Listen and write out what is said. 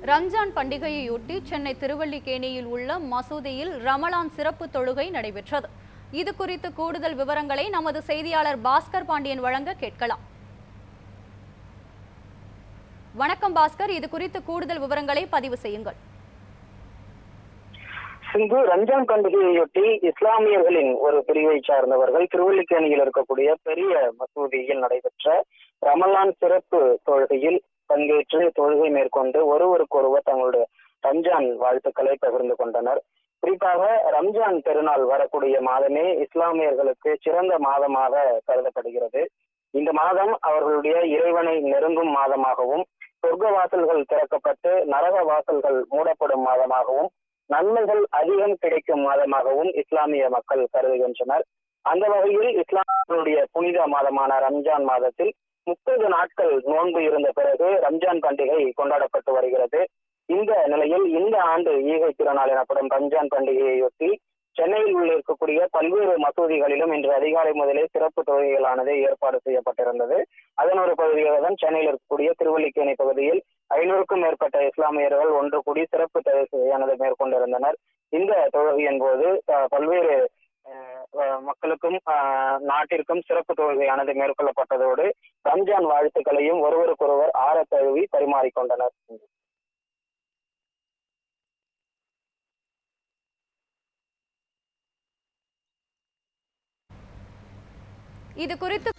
ரம்ஜான் பண்டிகையையொட்டி சென்னை திருவல்லிக்கேணியில் உள்ள மசூதியில் ரமலான் சிறப்பு தொழுகை நடைபெற்றது. இது குறித்து கூடுதல் விவரங்களை நமது செய்தியாளர் பாஸ்கர் பாண்டியன் வழங்க கேட்கலாம். வணக்கம் பாஸ்கர், இது குறித்து கூடுதல் விவரங்களை பதிவு செய்யுங்கள். சிந்து, ரம்ஜான் பண்டிகையையொட்டி இஸ்லாமியர்களின் ஒரு பிரிவை சார்ந்தவர்கள் திருவல்லிக்கேணியில் இருக்கக்கூடிய பெரிய மசூதியில் நடைபெற்ற ரமலான் சிறப்பு தொழுகையில் பங்கேற்று தொழுகை மேற்கொண்டு ஒருவருக்கொருவர் தங்களுடைய ரம்ஜான் வாழ்த்துக்களை பகிர்ந்து கொண்டனர். குறிப்பாக ரம்ஜான் பெருநாள் வரக்கூடிய மாதமே இஸ்லாமியர்களுக்கு சிறந்த மாதமாக கருதப்படுகிறது. இந்த மாதம் அவர்களுடைய இறைவனை நெருங்கும் மாதமாகவும், சொர்க்க வாசல்கள் திறக்கப்பட்டு நரக வாசல்கள் மூடப்படும் மாதமாகவும், நன்மைகள் அதிகம் கிடைக்கும் மாதமாகவும் இஸ்லாமிய மக்கள் கருதுகின்றனர். அந்த வகையில் இஸ்லாமியர்களுடைய புனித மாதமான ரம்ஜான் மாதத்தில் 30 நாட்கள் நோன்பு இருந்த பிறகு ரம்ஜான் பண்டிகை கொண்டாடப்பட்டு வருகிறது. இந்த நிலையில் இந்த ஆண்டு ஈகை திருநாள் எனப்படும் ரம்ஜான் பண்டிகையையொட்டி சென்னையில் உள்ள இருக்கக்கூடிய பல்வேறு மசூதிகளிலும் இன்று அதிகாலை முதலே சிறப்பு தொழுகைகளானது ஏற்பாடு செய்யப்பட்டிருந்தது. அதன் ஒரு பகுதியாக தான் சென்னையில் இருக்கக்கூடிய திருவல்லிக்கேணி பகுதியில் 500க்கும் மேற்பட்ட இஸ்லாமியர்கள் ஒன்று கூடி சிறப்பு தொழுகையானது மேற்கொண்டிருந்தனர். இந்த தொழுகையின் போது பல்வேறு மக்களுக்கும் நாட்டிற்கும் சிறப்பு தொழுகையானது மேற்கொள்ளப்பட்டதோடு ரம்ஜான் வாழ்த்துக்களையும் ஒருவருக்கொருவர் ஆற தழுவி பரிமாறிக்கொண்டனர். இது குறித்து